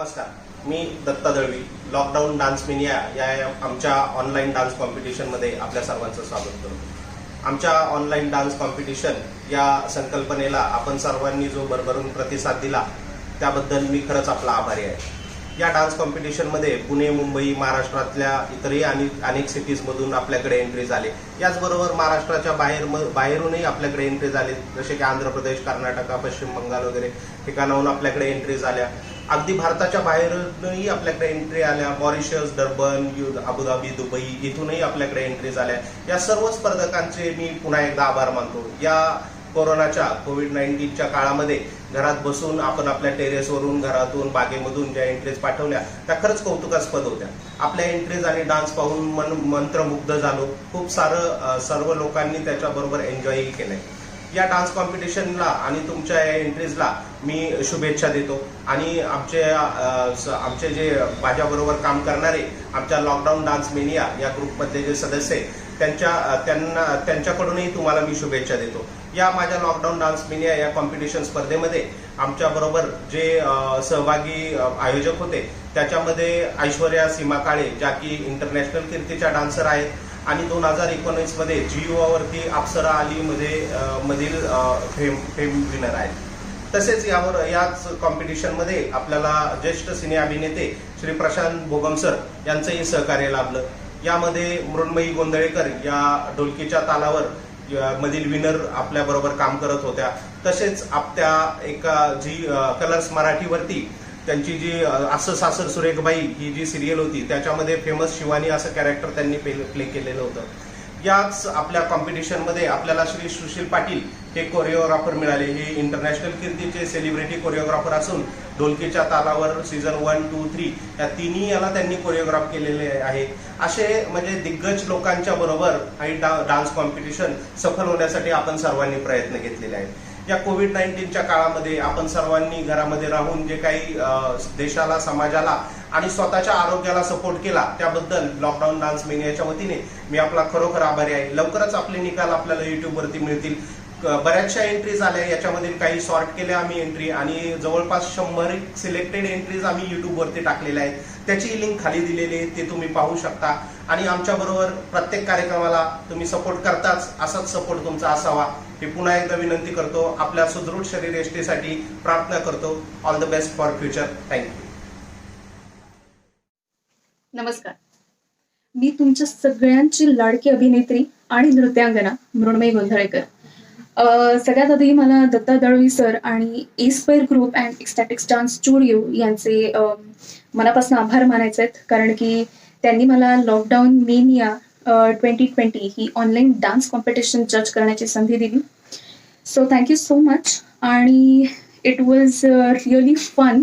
नमस्कार, मी Datta Dalvi. Lockdown dance mania या आमच्या ऑनलाईन डान्स कॉम्पिटिशनमध्ये आपल्या सर्वांचं स्वागत करतो. आमच्या ऑनलाईन डान्स कॉम्पिटिशन या संकल्पनेला आपण सर्वांनी जो भरभरून प्रतिसाद दिला त्याबद्दल मी खरंच आपला आभारी आहे. या डान्स कॉम्पिटिशनमध्ये पुणे, मुंबई, महाराष्ट्रातल्या इतरही अनेक सिटीजमधून आपल्याकडे एंट्री झाले. याचबरोबर महाराष्ट्राच्या बाहेरूनही आपल्याकडे एंट्री झाले, जसे की आंध्र प्रदेश, कर्नाटक, पश्चिम बंगाल वगैरे ठिकाणाहून आपल्याकडे एंट्री झाल्या. अगदी भारताच्या बाहेरूनही आपल्याकडे एंट्री आल्या. मॉरिशस, डर्बन, अबुधाबी, दुबई इथूनही आपल्याकडे एंट्री झाल्या. या सर्व स्पर्धकांचे मी पुन्हा एकदा आभार मानतो. या कोरोनाच्या कोविड-19च्या काळामध्ये घरात बसून आपण आपल्या टेरेसवरून, घरातून, बागेमधून ज्या एंट्रीज पाठवल्या त्या खरंच कौतुकास्पद होत्या. आपल्या एंट्रीज आणि डान्स पाहून मंत्रमुग्ध झालो. खूप सर्व लोकांनी त्याच्याबरोबर एन्जॉयही केलंय. या डान्स कॉम्पिटिशनला आणि तुमच्या या एंट्रीजला मी शुभेच्छा देतो. आणि आमचे जे माझ्याबरोबर काम करणारे आमच्या लॉकडाऊन डान्स मेनिया या ग्रुपमधले जे सदस्य आहेत त्यांच्याकडूनही तुम्हाला मी शुभेच्छा देतो. या माझ्या लॉकडाऊन डान्स मेनिया या कॉम्पिटिशन स्पर्धेमध्ये आमच्याबरोबर जे सहभागी आयोजक होते त्याच्यामध्ये ऐश्वर्या सीमा काळे, ज्या की इंटरनॅशनल कीर्तीच्या डान्सर आहेत आणि 2019 मध्ये जिओवरती अप्सरा अली मधील फेम विनर आहेत. तसेच याच कॉम्पिटिशनमध्ये आपल्याला ज्येष्ठ सिने अभिनेते श्री प्रशांत बोगम सर यांचंही सहकार्य लाभलं. यामध्ये मृण्मयी गोंधळेकर या ढोलकीच्या तालावर मधील विनर आपल्या बरोबर काम करत होत्या. तसेच आपल्या एका जी कलर्स मराठीवरती त्यांची जी असं सासर सुरेखबाई ही जी सिरियल होती त्याच्यामध्ये फेमस शिवानी असं कॅरेक्टर त्यांनी प्ले केलेलं होतं. याच आपल्या कॉम्पिटिशनमध्ये आपल्याला श्री सुशील पाटील हे कोरिओग्राफर मिळाले. हे इंटरनॅशनल कीर्तीचे सेलिब्रिटी कोरिओग्राफर असून ढोलकीच्या तालावर सीझन 1, 2, 3 या तिन्ही याला त्यांनी कोरिओग्राफ केलेले आहे. असे म्हणजे दिग्गज लोकांच्या बरोबर आणि डान्स कॉम्पिटिशन सफल होण्यासाठी आपण सर्वांनी प्रयत्न घेतलेले आहेत. या कोविड-19च्या काळामध्ये आपण सर्वांनी घरामध्ये राहून जे काही देशाला, समाजाला आणि स्वतःच्या आरोग्याला सपोर्ट केला त्याबद्दल लॉकडाऊन डान्स मेनियाच्या वतीने मी आपला खरोखर आभारी आहे. लवकरच आपले निकाल आपल्याला युट्यूबवरती मिळतील. बऱ्याचशा एंट्रीज आल्या, याच्यामध्ये काही सॉर्ट केल्या आम्ही एंट्री आणि जवळपास 100 सिलेक्टेड एंट्रीज आम्ही युट्यूबवरती टाकलेल्या आहेत. त्याची लिंक खाली दिलेली आहे, ते तुम्ही पाहू शकता. आणि आमच्याबरोबर प्रत्येक कार्यक्रमाला तुम्ही सपोर्ट करताच, असाच सपोर्ट तुमचा असावा हे पुन्हा एकदा विनंती करतो. आपल्या सुदृढ शरीर यष्टीसाठी प्रार्थना करतो. All the best for future. Thank you. नमस्कार, मी तुमच्या सगळ्यांची लाडकी अभिनेत्री आणि नृत्यांगना मृण्मयी गोंधळेकर. सगळ्यात आधी मला दत्ता दळवी सर आणि aspire group and ecstatics dance studio यांचे मनापासून आभार मानायचे आहेत, कारण की त्यांनी मला लॉकडाऊन मेनिया 2020 ही ऑनलाईन डान्स कॉम्पिटिशन जज करण्याची संधी दिली. So thank you so much. आणि इट वॉज रिअली फन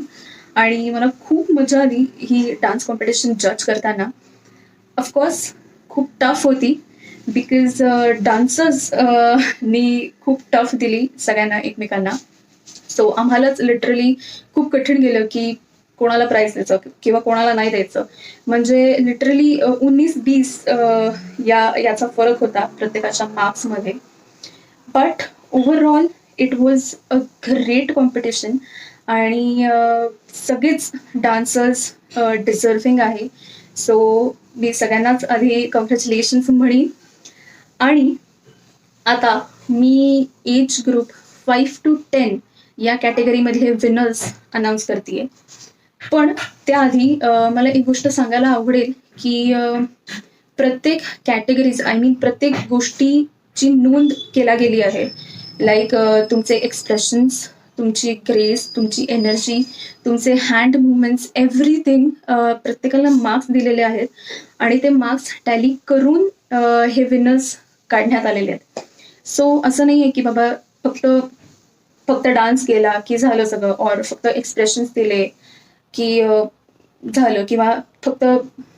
आणि मला खूप मजा आली ही डान्स कॉम्पिटिशन जज करताना. ऑफकोर्स खूप टफ होती, बिकॉज डान्सर्स नी खूप टफ दिली सगळ्यांना एकमेकांना. सो आम्हालाच लिटरली खूप कठीण गेलं की कोणाला प्राईज द्यायचं किंवा कोणाला नाही द्यायचं. म्हणजे लिटरली 19-20 याचा फरक होता प्रत्येकाच्या मार्क्समध्ये. But overall it was a great competition आणि सगळेच डान्सर्स डिझर्विंग आहे. सो मी सगळ्यांनाच आधी कॉंग्रॅच्युलेशन्स म्हणेन. आणि आता मी एज ग्रुप 5 to 10 या कॅटेगरीमधले विनर्स अनाऊन्स करते. पण त्याआधी मला एक गोष्ट सांगायला आवडेल की प्रत्येक कॅटेगरीज प्रत्येक गोष्टीची नोंद केल्या गेली आहे. लाईक तुमचे एक्सप्रेशन्स, तुमची ग्रेस, तुमची एनर्जी, तुमचे हँड मुवमेंट्स, एव्हरीथिंग. प्रत्येकाला मार्क्स दिलेले आहेत आणि ते मार्क्स टॅली करून हे विनर्स काढण्यात आलेले आहेत. सो असं नाही आहे की बाबा फक्त डान्स केला की झालं सगळं, और फक्त एक्सप्रेशन्स दिले की झालं, किंवा फक्त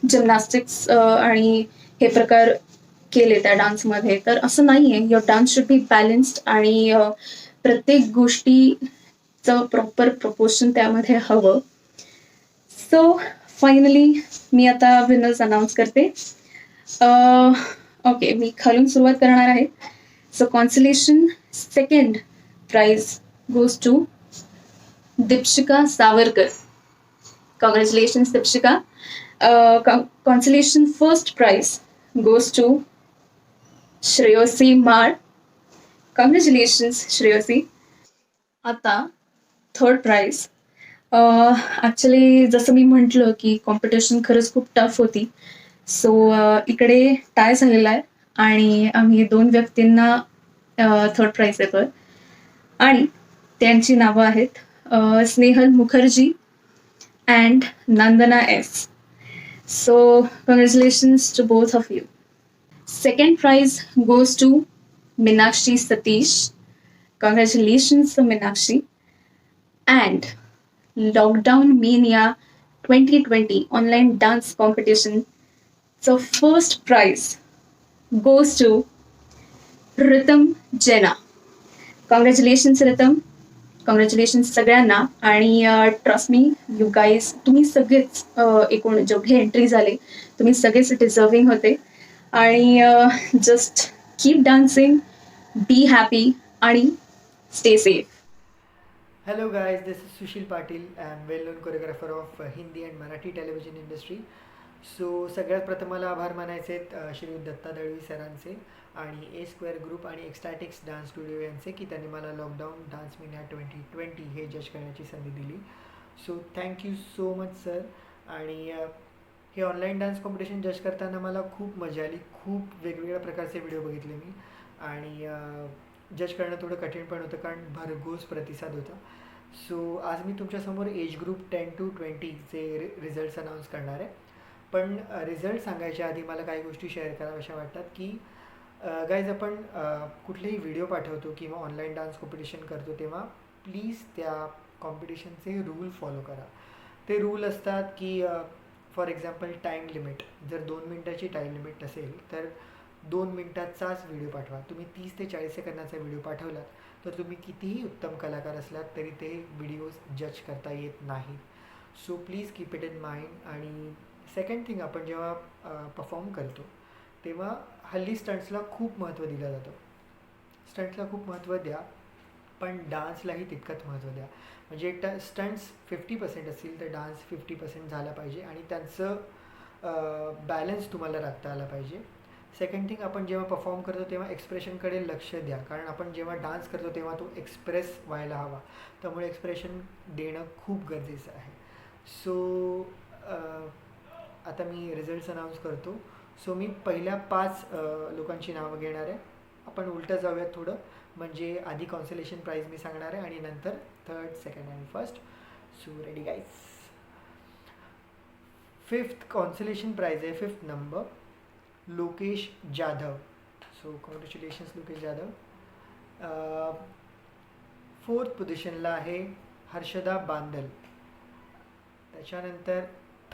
जिम्नॅस्टिक्स आणि हे प्रकार केले त्या डान्समध्ये. तर असं नाही आहे. Your dance should be balanced आणि प्रत्येक गोष्टीचं प्रॉपर प्रपोर्शन त्यामध्ये हवं. सो फायनली मी आता विनर्स अनाऊन्स करते. ओके, मी खालून सुरुवात करणार आहे. So consolation second prize goes to Dipshika Savarkar. Congratulations, Dipshika. Consolation first prize goes to Shreyasi Mar. Congratulations, Shreyasi. आता थर्ड प्राइज. ॲक्च्युली जसं मी म्हटलं की कॉम्पिटिशन खरंच खूप टफ होती. सो इकडे टाय झालेला आहे आणि आम्ही 2 व्यक्तींना थर्ड प्राइज देतोय आणि त्यांची नावं आहेत Snehal Mukherjee and Nandana S. So congratulations to both of you. Second prize goes to Meenakshi Satish. Congratulations to Meenakshi. And Lockdown Mania 2020 online dance competition. So first prize goes to Ritam Jena. Congratulations Ritam. Congratulations सगळ्यांना. आणि trust me you guys, तुम्ही सगळेच एकूण जेवढे entry झाले तुम्ही सगळेच deserving होते. आणि just keep dancing, be happy आणि stay safe. Hello guys, this is Sushil Patil. I am well-known choreographer of Hindi and Marathi television industry. So सगळ्यात प्रथम मला आभार मानायचे आहेत श्रीयुत दत्ता दळवी सरांचे आणि ए स्क्वेअर ग्रुप आणि एक्स्टॅटिक्स डान्स स्टुडिओ यांचे की त्यांनी मला लॉकडाऊन डान्स मिनिया 2020 हे जज करण्याची संधी दिली. So thank you so much sir. आणि हे ऑनलाईन डान्स कॉम्पिटिशन जज करताना मला खूप मजा आली. खूप वेगवेगळ्या प्रकारचे व्हिडिओ बघितले मी आणि जज करणं थोडं कठीण पण होतं कारण भरघोस प्रतिसाद होता. सो आज मी तुमच्यासमोर एज ग्रुप 10 to 20चे रिझल्ट्स अनाऊन्स करणार आहे. पण रिझल्ट सांगायच्या आधी मला काही गोष्टी शेअर कराव्याशा वाटतात की गाईज आपण कुठलेही व्हिडिओ पाठवतो किंवा ऑनलाईन डान्स कॉम्पिटिशन करतो तेव्हा प्लीज त्या कॉम्पिटिशनचे रूल फॉलो करा. ते रूल असतात की फॉर एक्झाम्पल टाईम लिमिट. जर 2 मिनटाची टाईम लिमिट नसेल तर 2 मिनटाचाच व्हिडिओ पाठवा. तुम्ही 30 ते 40 सेकंदाचा व्हिडिओ पाठवलात तर तुम्ही कितीही उत्तम कलाकार असलात तरी ते व्हिडिओज जज करता येत नाहीत. So please keep it in mind. आणि सेकंड थिंग, आपण जेव्हा परफॉर्म करतो तेव्हा हल्ली स्टंट्सला खूप महत्त्व दिलं जातं. स्टंट्सला खूप महत्त्व द्या पण डान्सलाही तितकंच महत्त्व द्या. म्हणजे स्टंट्स 50% असतील तर डान्स 50% झाला पाहिजे आणि त्यांचं बॅलन्स तुम्हाला राखता आला पाहिजे. सेकंड थिंग, आपण जेव्हा परफॉर्म करतो तेव्हा एक्सप्रेशनकडे लक्ष द्या कारण आपण जेव्हा डान्स करतो तेव्हा तो एक्सप्रेस व्हायला हवा. त्यामुळे एक्सप्रेशन देणं खूप गरजेचं आहे. सो आता मी रिझल्ट्स अनाऊन्स करतो. सो मी पहिल्या 5 लोकांची नावं घेणार आहे. आपण उलटं जाऊयात थोडं. म्हणजे आधी कॉन्सलेशन प्राईज मी सांगणार आहे आणि नंतर third, second and first. So ready guys. 5th consolation prize आहे 5th number Lokesh Jadhav. So congratulations Lokesh Jadhav. 4th पोझिशनला आहे हर्षदा बांदल. त्याच्यानंतर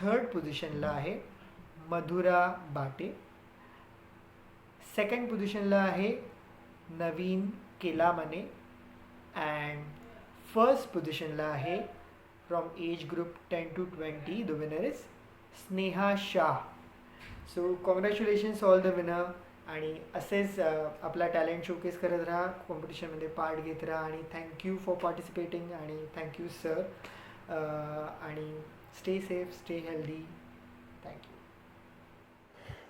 3rd पोझिशनला आहे मधुरा बाटे. 2nd पोझिशनला आहे नवीन केलामने. अँड 1st पोझिशनला आहे from age group 10 to 20 the winner is Sneha Shah. So congratulations all the winner. आणि असेच आपला टॅलेंट शोकेस करत राहा, कॉम्पिटिशनमध्ये पार्ट घेत राहा आणि थँक्यू फॉर पार्टिसिपेटिंग आणि थँक्यू सर. आणि stay safe, stay healthy. Thank you.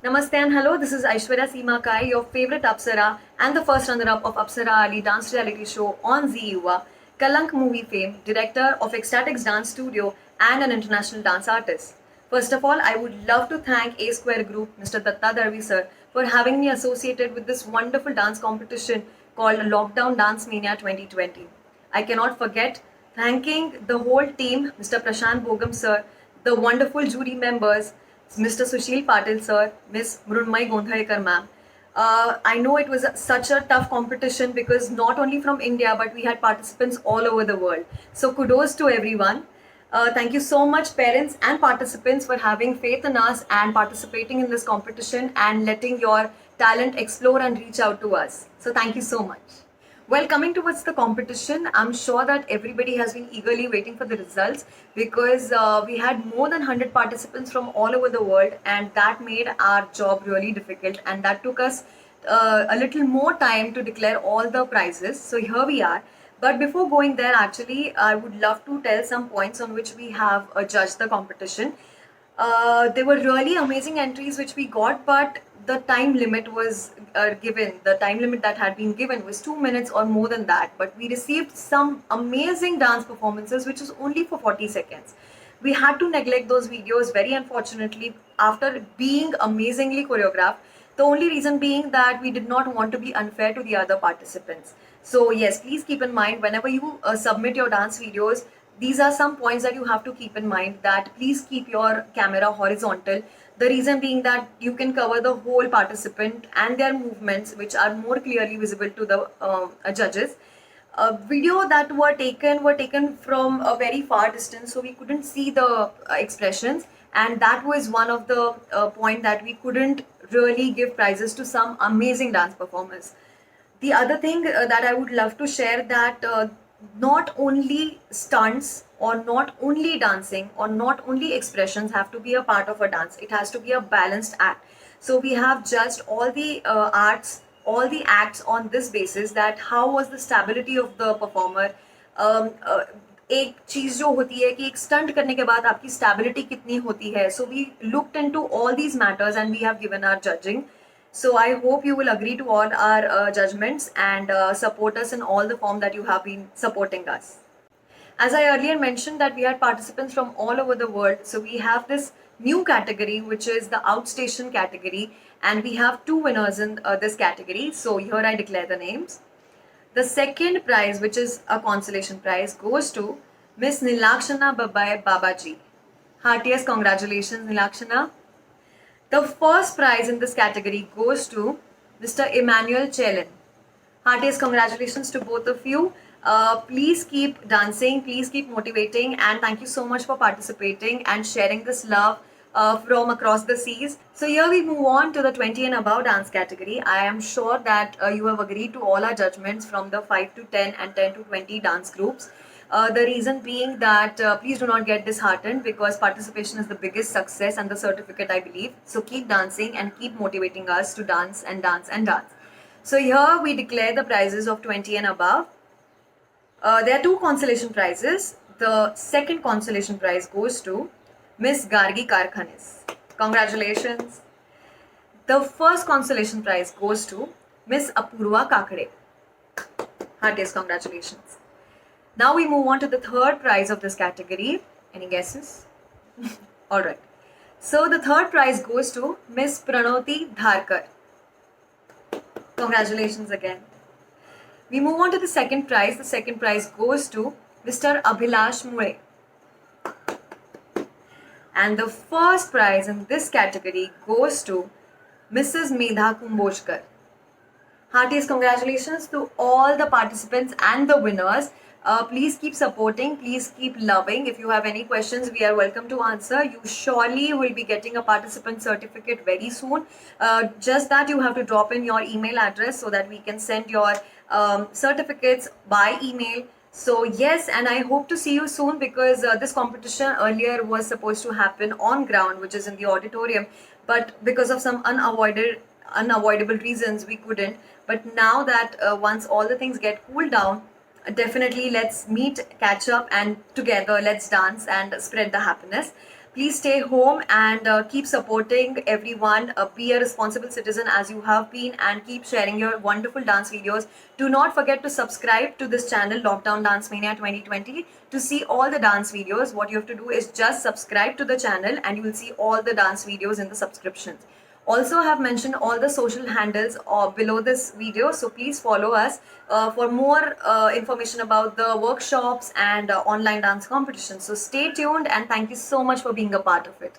Namaste and hello, this is Aishwarya Seema Kai, your favorite Apsara and the first runner-up of Apsara Ali dance reality show on Zee Yuva, Kalank movie fame, director of Ecstatics Dance Studio and an international dance artist. First of all, I would love to thank A Square Group, Mr. Datta Darvi sir, for having me associated with this wonderful dance competition called Lockdown Dance Mania 2020. I cannot forget thanking the whole team, Mr. Prashant Bogam sir, the wonderful jury members, Mr. Sushil Patil sir, Ms. Mrunmay Gondharekar ma'am. I know it was such a tough competition because not only from India but we had participants all over the world. So kudos to everyone. Thank you so much parents and participants for having faith in us and participating in this competition and letting your talent explore and reach out to us. So thank you so much. Well, coming towards the competition, I'm sure that everybody has been eagerly waiting for the results because we had more than 100 participants from all over the world and that made our job really difficult and that took us a little more time to declare all the prizes. So here we are. But before going there, actually, I would love to tell some points on which we have judged the competition. There were really amazing entries which we got, but the time limit was given. The time limit that had been given was 2 minutes or more than that. But we received some amazing dance performances, which was only for 40 seconds. We had to neglect those videos very unfortunately after being amazingly choreographed. The only reason being that we did not want to be unfair to the other participants. So yes, please keep in mind whenever you submit your dance videos, these are some points that you have to keep in mind, that please keep your camera horizontal. The reason being that you can cover the whole participant and their movements, which are more clearly visible to the judges. Video that were taken from a very far distance, so we couldn't see the expressions, and that was one of the point that we couldn't really give prizes to some amazing dance performers. The other thing that I would love to share, that not only stunts or not only dancing or not only expressions have to be a part of a dance, it has to be a balanced act. So we have judged all the all the acts on this basis, that how was the stability of the performer. एक चीज जो होती है कि एक stunt करने के बाद आपकी stability कितनी होती है. So we looked into all these matters and we have given our judging. So I hope you will agree to all our judgments and support us in all the form that you have been supporting us. As I earlier mentioned that we had participants from all over the world, so we have this new category which is the outstation category, and we have 2 winners in this category. So here I declare the names. The second prize, which is a consolation prize, goes to Miss Nilakshana Babai Babaji. Heartiest congratulations, Nilakshana. The first prize in this category goes to Mr. Emmanuel Chelin. Heartiest congratulations to both of you. Please keep dancing, please keep motivating, and thank you so much for participating and sharing this love from across the seas. So here we move on to the 20 and above dance category. I am sure that you have agreed to all our judgments from the 5 to 10 and 10 to 20 dance groups. The reason being that please do not get disheartened, because participation is the biggest success and the certificate, I believe. So keep dancing and keep motivating us to dance and dance and dance. So here we declare the prizes of 20 and above. There are 2 consolation prizes. The second consolation prize goes to Miss Gargi Karkhanis. Congratulations. The first consolation prize goes to Miss Apurva Kakade. Heartiest congratulations. Now we move on to the third prize of this category. Any guesses? Alright. So the third prize goes to Miss Pranoti Dharkar. Congratulations again. We move on to the second prize. The second prize goes to Mr. Abhilash Mule. And the first prize in this category goes to Mrs. Medha Kumboshkar. Heartiest congratulations to all the participants and the winners. Please keep supporting, please keep loving. If you have any questions, we are welcome to answer. You surely will be getting a participant certificate very soon. Just that you have to drop in your email address so that we can send your certificates by email. So yes, and I hope to see you soon, because this competition earlier was supposed to happen on ground, which is in the auditorium, but because of some unavoidable reasons we couldn't. But now that once all the things get cooled down, definitely let's meet, catch up, and together let's dance and spread the happiness. Please stay home and keep supporting everyone. Be a responsible citizen as you have been, and keep sharing your wonderful dance videos. Do not forget to subscribe to this channel, Lockdown Dance Mania 2020, to see all the dance videos. What you have to do is just subscribe to the channel and you will see all the dance videos in the subscriptions. Also, I have mentioned all the social handles below this video, so please follow us for more information about the workshops and online dance competitions. So stay tuned, and thank you so much for being a part of it.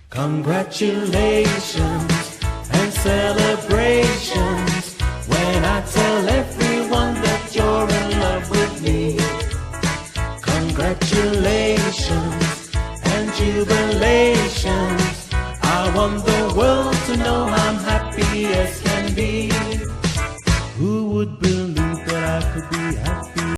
Congratulations and celebration.